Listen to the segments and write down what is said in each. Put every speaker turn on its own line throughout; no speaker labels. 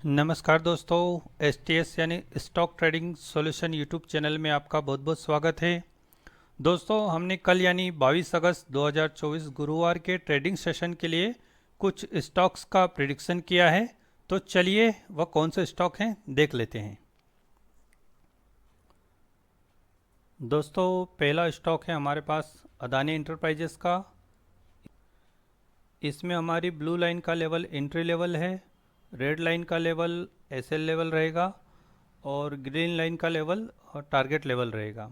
नमस्कार दोस्तों, एस यानी stock trading solution YouTube channel में आपका बहुत बहुत स्वागत है। दोस्तों, हमने कल यानी 22 अगस्त 2024 गुरुवार के ट्रेडिंग सेशन के लिए कुछ स्टॉक्स का प्रिडिक्शन किया है। तो चलिए वह कौन से स्टॉक हैं देख लेते हैं। दोस्तों, पहला स्टॉक है हमारे पास अदानी इंटरप्राइजेस का। इसमें हमारी ब्लू लाइन का लेवल एंट्री लेवल है, रेड लाइन का लेवल एसएल लेवल रहेगा और ग्रीन लाइन का लेवल और टारगेट लेवल रहेगा।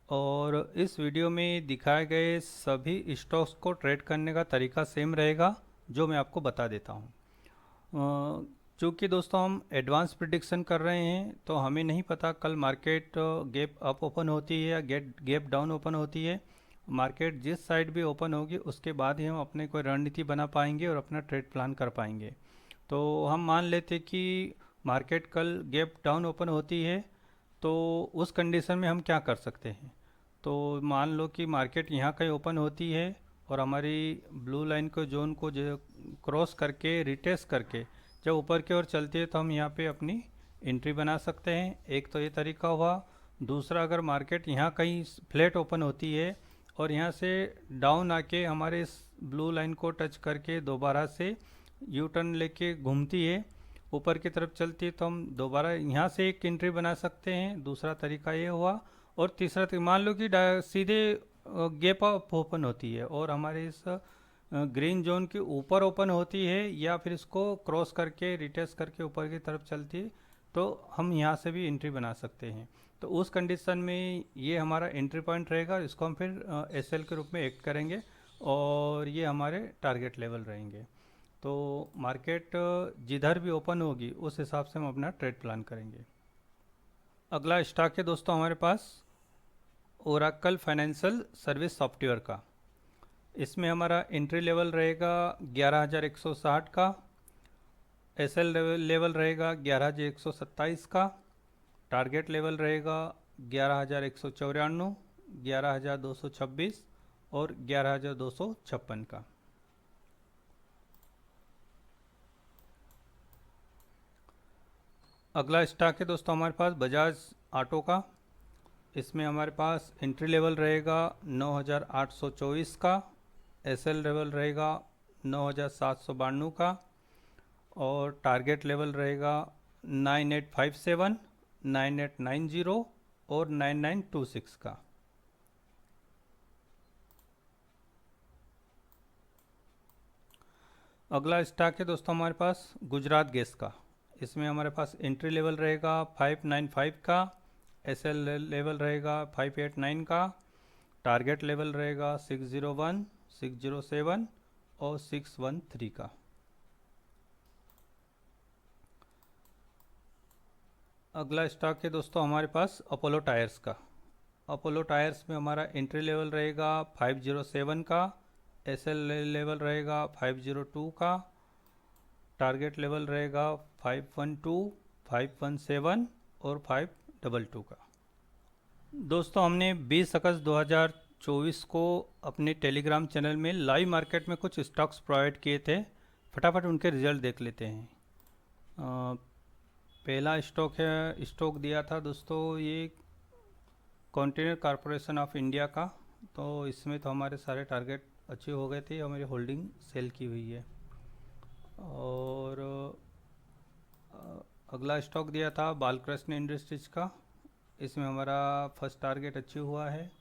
और इस वीडियो में दिखाए गए सभी स्टॉक्स को ट्रेड करने का तरीका सेम रहेगा, जो मैं आपको बता देता हूँ। चूँकि दोस्तों हम एडवांस प्रिडिक्शन कर रहे हैं, तो हमें नहीं पता कल मार्केट गैप अप ओपन होती है या गैप डाउन ओपन होती है। मार्केट जिस साइड भी ओपन होगी उसके बाद ही हम अपने कोई रणनीति बना पाएंगे और अपना ट्रेड प्लान कर पाएंगे। तो हम मान लेते कि मार्केट कल गैप डाउन ओपन होती है, तो उस कंडीशन में हम क्या कर सकते हैं। तो मान लो कि मार्केट यहाँ कहीं ओपन होती है और हमारी ब्लू लाइन को जोन को जो क्रॉस करके रिटेस्ट करके जब ऊपर की ओर चलती है, तो हम यहाँ पे अपनी एंट्री बना सकते हैं। एक तो ये तरीका हुआ। दूसरा, अगर मार्केट यहाँ कहीं फ्लैट ओपन होती है और यहाँ से डाउन आके हमारे इस ब्लू लाइन को टच करके दोबारा से यू टर्न लेके घूमती है, ऊपर की तरफ चलती है, तो हम दोबारा यहाँ से एक एंट्री बना सकते हैं। दूसरा तरीका ये हुआ। और तीसरा तरीका, मान लो कि सीधे गैप अप ओपन होती है और हमारे इस ग्रीन जोन के ऊपर ओपन होती है या फिर इसको क्रॉस करके रिटेस्ट करके ऊपर की तरफ चलती है, तो हम यहाँ से भी एंट्री बना सकते हैं। तो उस कंडीशन में ये हमारा एंट्री पॉइंट रहेगा। इसको हम फिर एसएल के रूप में एक्ट करेंगे और ये हमारे टारगेट लेवल रहेंगे। तो मार्केट जिधर भी ओपन होगी उस हिसाब से हम अपना ट्रेड प्लान करेंगे। अगला स्टॉक है दोस्तों हमारे पास ओरेकल फाइनेंशियल सर्विस सॉफ्टवेयर का। इसमें हमारा एंट्री लेवल रहेगा 11,160 का, एसएल लेवल रहेगा 11,127 का, टारगेट लेवल रहेगा 11,194, 11,226 और 11,256 का। अगला स्टॉक है दोस्तों हमारे पास बजाज ऑटो का। इसमें हमारे पास एंट्री लेवल रहेगा 9,824 का, एसएल लेवल रहेगा 9,792 का और टारगेट लेवल रहेगा 9,857, 9,890 और 9,926 का। अगला स्टॉक है दोस्तों हमारे पास गुजरात गैस का। इसमें हमारे पास एंट्री लेवल रहेगा 595 का, एसएल लेवल रहेगा 589 का, टारगेट लेवल रहेगा 601, 607 और 613 का। अगला स्टॉक है दोस्तों हमारे पास अपोलो टायर्स का। अपोलो टायर्स में हमारा एंट्री लेवल रहेगा 507 का, एसएल लेवल रहेगा 502 का, टारगेट लेवल रहेगा 512, 517 और 522 का। दोस्तों, हमने 20 अगस्त 2024 को अपने टेलीग्राम चैनल में लाइव मार्केट में कुछ स्टॉक्स प्रोवाइड किए थे। फटाफट उनके रिजल्ट देख लेते हैं। पहला स्टॉक दिया था दोस्तों ये कंटेनर कॉरपोरेशन ऑफ इंडिया का। तो इसमें तो हमारे सारे टारगेट अचीव हो गए थे, हमारी होल्डिंग सेल की हुई है। और अगला स्टॉक दिया था बालकृष्ण इंडस्ट्रीज का। इसमें हमारा फर्स्ट टारगेट अचीव हुआ है।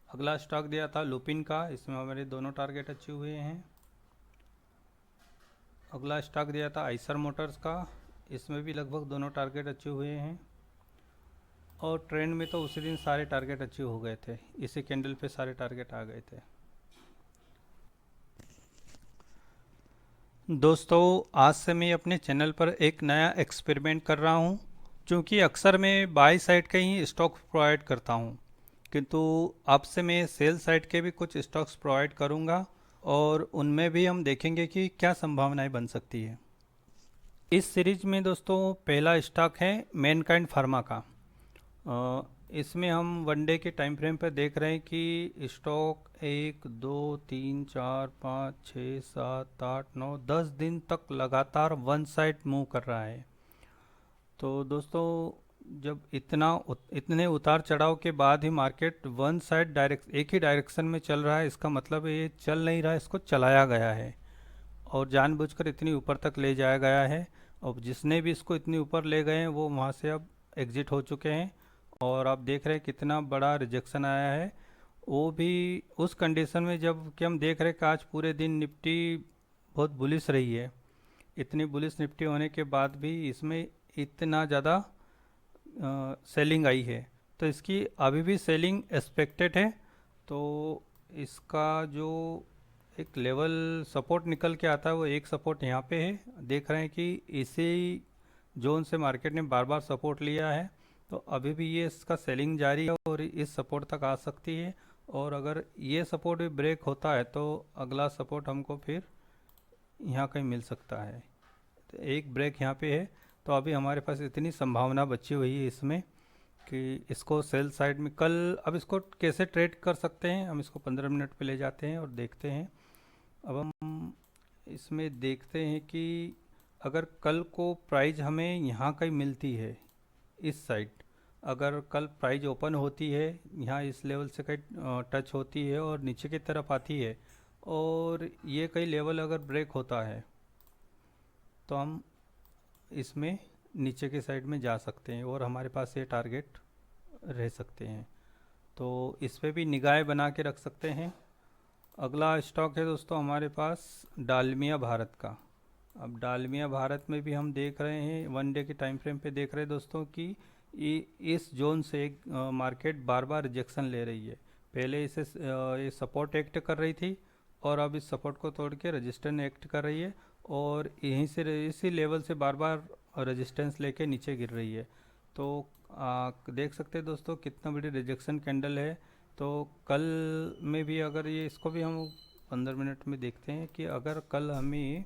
अगला स्टॉक दिया था लुपिन का। इसमें हमारे दोनों टारगेट अचीव हुए हैं। अगला स्टॉक दिया था आइसर मोटर्स का। इसमें भी लगभग दोनों टारगेट अचीव हुए हैं। और ट्रेंड में तो उसी दिन सारे टारगेट अचीव हो गए थे, इसी कैंडल पे सारे टारगेट आ गए थे। दोस्तों, आज से मैं अपने चैनल पर एक नया एक्सपेरिमेंट कर रहा हूँ। क्योंकि अक्सर मैं बाई साइड के ही स्टॉक प्रोवाइड करता हूँ, किंतु अब से मैं सेल साइड के भी कुछ स्टॉक्स प्रोवाइड करूँगा और उनमें भी हम देखेंगे कि क्या संभावनाएं बन सकती है। इस सीरीज में दोस्तों पहला स्टॉक है मैनकाइंड फार्मा का। इसमें हम वनडे के टाइम फ्रेम पर देख रहे हैं कि स्टॉक 1 2 3 4 5 6 7 8 9 10 दिन तक लगातार वन साइड मूव कर रहा है। तो दोस्तों, जब इतने उतार चढ़ाव के बाद ही मार्केट वन साइड एक ही डायरेक्शन में चल रहा है, इसका मतलब ये चल नहीं रहा है, इसको चलाया गया है और जानबूझकर इतनी ऊपर तक ले जाया गया है। और जिसने भी इसको इतनी ऊपर ले गए हैं वो वहाँ से अब एग्जिट हो चुके हैं। और आप देख रहे हैं कितना बड़ा रिजेक्शन आया है, वो भी उस कंडीशन में जब कि हम देख रहे हैं कि आज पूरे दिन निफ्टी बहुत बुलिश रही है। इतनी बुलिश निफ्टी होने के बाद भी इसमें इतना ज़्यादा सेलिंग आई है, तो इसकी अभी भी सेलिंग एक्सपेक्टेड है। तो इसका जो एक लेवल सपोर्ट निकल के आता है वो एक सपोर्ट यहाँ पे है, देख रहे हैं कि इसी जोन से मार्केट ने बार बार सपोर्ट लिया है। तो अभी भी ये इसका सेलिंग जारी है और इस सपोर्ट तक आ सकती है। और अगर ये सपोर्ट भी ब्रेक होता है तो अगला सपोर्ट हमको फिर यहाँ कहीं मिल सकता है। तो एक ब्रेक यहाँ पे है, तो अभी हमारे पास इतनी संभावना बची हुई है इसमें कि इसको सेल साइड में कल, अब इसको कैसे ट्रेड कर सकते हैं, हम इसको 15 मिनट पे ले जाते हैं और देखते हैं। अब हम इसमें देखते हैं कि अगर कल को प्राइस हमें यहाँ कहीं मिलती है, इस साइड अगर कल प्राइस ओपन होती है यहाँ इस लेवल से कहीं टच होती है और नीचे की तरफ आती है और ये कई लेवल अगर ब्रेक होता है तो हम इसमें नीचे की साइड में जा सकते हैं और हमारे पास ये टारगेट रह सकते हैं। तो इस पे भी निगाहें बना के रख सकते हैं। अगला स्टॉक है दोस्तों हमारे पास डालमिया भारत का। अब डालमिया भारत में भी हम देख रहे हैं, वन डे के टाइम फ्रेम पे देख रहे हैं दोस्तों कि इस जोन से एक मार्केट बार बार रिजेक्शन ले रही है। पहले इसे ये सपोर्ट एक्ट कर रही थी और अब इस सपोर्ट को तोड़ के रेजिस्टेंस एक्ट कर रही है और यहीं से इसी लेवल से बार बार रेजिस्टेंस लेके नीचे गिर रही है। तो देख सकते हैं दोस्तों कितना बड़ी रिजेक्शन कैंडल है। तो कल में भी अगर ये, इसको भी हम 15 मिनट में देखते हैं कि अगर कल हमें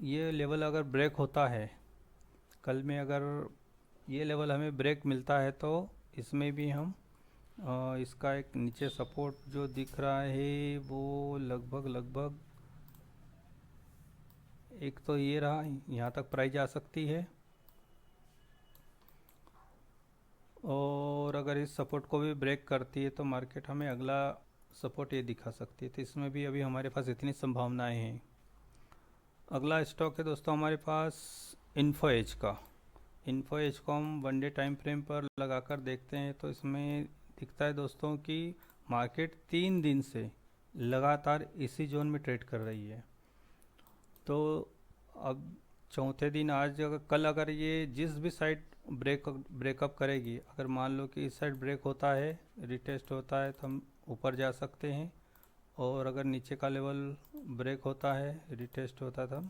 ये लेवल अगर ब्रेक होता है, कल में अगर ये लेवल हमें ब्रेक मिलता है तो इसमें भी हम इसका एक नीचे सपोर्ट जो दिख रहा है वो लगभग एक तो ये रहा, यहाँ तक प्राइस आ सकती है और अगर इस सपोर्ट को भी ब्रेक करती है तो मार्केट हमें अगला सपोर्ट ये दिखा सकती है। तो इसमें भी अभी हमारे पास इतनी संभावनाएं हैं। अगला स्टॉक है दोस्तों हमारे पास इन्फो एज का। इन्फो एज को हम वन डे टाइम फ्रेम पर लगाकर देखते हैं तो इसमें दिखता है दोस्तों कि मार्केट 3 दिन से लगातार इसी जोन में ट्रेड कर रही है। तो अब चौथे दिन आज कल अगर ये जिस भी साइड ब्रेकअप करेगी, अगर मान लो कि इस साइड ब्रेक होता है, रिटेस्ट होता है तो हम ऊपर जा सकते हैं और अगर नीचे का लेवल ब्रेक होता है, रिटेस्ट होता है तो हम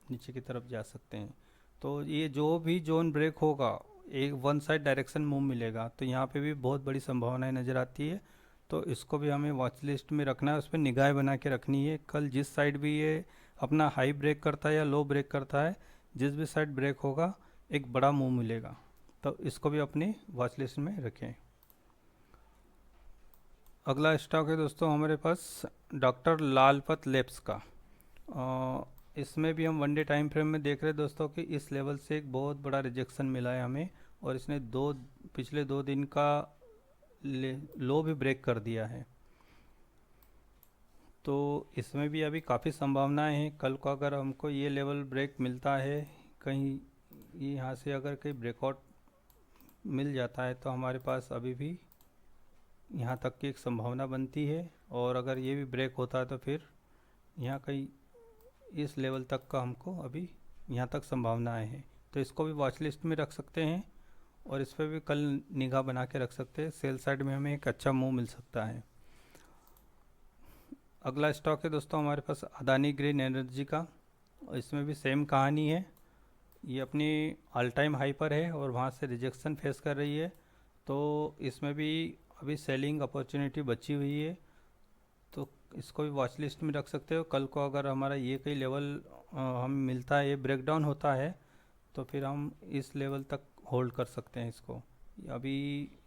नीचे की तरफ जा सकते हैं। तो ये जो भी जोन ब्रेक होगा एक वन साइड डायरेक्शन मूव मिलेगा, तो यहाँ पे भी बहुत बड़ी संभावनाएं नज़र आती है। तो इसको भी हमें वॉच लिस्ट में रखना है, उस पर निगाह बना के रखनी है। कल जिस साइड भी ये अपना हाई ब्रेक करता है या लो ब्रेक करता है, जिस भी साइड ब्रेक होगा एक बड़ा मूव मिलेगा, तो इसको भी अपनी वॉच लिस्ट में रखें। अगला स्टॉक है दोस्तों हमारे पास डॉक्टर लालपत लैब्स का। इसमें भी हम वन डे टाइम फ्रेम में देख रहे हैं दोस्तों कि इस लेवल से एक बहुत बड़ा रिजेक्शन मिला है हमें और इसने पिछले 2 दिन का लो भी ब्रेक कर दिया है। तो इसमें भी अभी काफ़ी संभावनाएं हैं। कल को अगर हमको ये लेवल ब्रेक मिलता है, कहीं यहाँ से अगर कहीं ब्रेकआउट मिल जाता है तो हमारे पास अभी भी यहाँ तक की एक संभावना बनती है। और अगर ये भी ब्रेक होता है तो फिर यहाँ कहीं इस लेवल तक का हमको अभी यहाँ तक संभावनाएं हैं। तो इसको भी वॉच लिस्ट में रख सकते हैं और इस पर भी कल निगाह बना के रख सकते हैं। सेल साइड में हमें एक अच्छा मूव मिल सकता है। अगला स्टॉक है दोस्तों हमारे पास अदानी ग्रीन एनर्जी का। इसमें भी सेम कहानी है, ये अपनी ऑल टाइम हाई पर है और वहाँ से रिजेक्शन फेस कर रही है। तो इसमें भी अभी सेलिंग अपॉर्चुनिटी बची हुई है, तो इसको भी वॉच लिस्ट में रख सकते हो। कल को अगर हमारा ये कोई लेवल हम मिलता है, ये ब्रेकडाउन होता है, तो फिर हम इस लेवल तक होल्ड कर सकते हैं इसको। अभी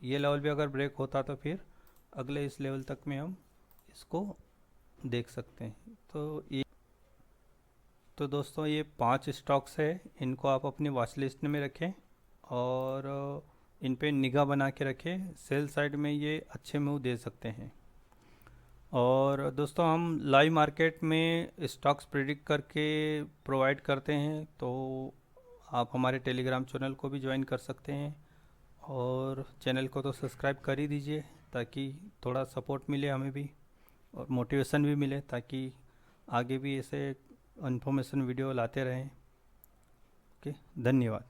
ये लेवल भी अगर ब्रेक होता तो फिर अगले इस लेवल तक में हम इसको देख सकते हैं। तो दोस्तों ये 5 स्टॉक्स है, इनको आप अपनी वॉच लिस्ट में रखें और इन पे निगाह बना के रखें। सेल साइड में ये अच्छे मूव दे सकते हैं। और दोस्तों हम लाइव मार्केट में स्टॉक्स प्रिडिक्ट करके प्रोवाइड करते हैं, तो आप हमारे टेलीग्राम चैनल को भी ज्वाइन कर सकते हैं और चैनल को तो सब्सक्राइब कर ही दीजिए ताकि थोड़ा सपोर्ट मिले हमें भी और मोटिवेशन भी मिले, ताकि आगे भी ऐसे इन्फॉर्मेशन वीडियो लाते रहें। ओके, धन्यवाद।